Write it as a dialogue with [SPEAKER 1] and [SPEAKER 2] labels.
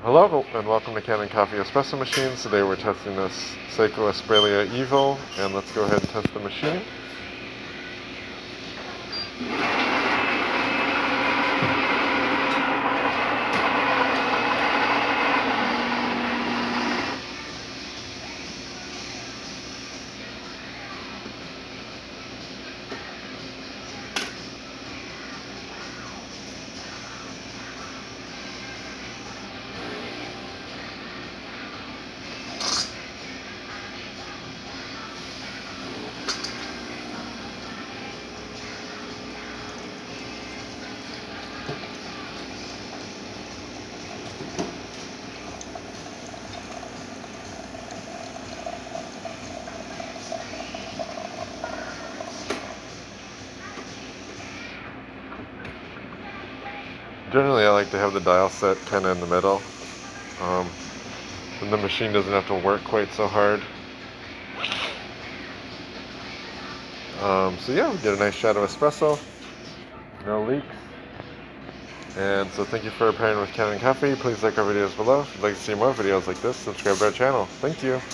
[SPEAKER 1] Hello and welcome to Kanen Coffee Espresso Machines. Today we're testing this Saeco Exprelia Evo, and let's go ahead and test the machine. Generally I like to have the dial set kind of in the middle, then the machine doesn't have to work quite so hard. So yeah, we get a nice shot of espresso, no leaks. And so thank you for pairing with Kanen Coffee. Please like our videos below. If you'd like to see more videos like this, subscribe to our channel. Thank you.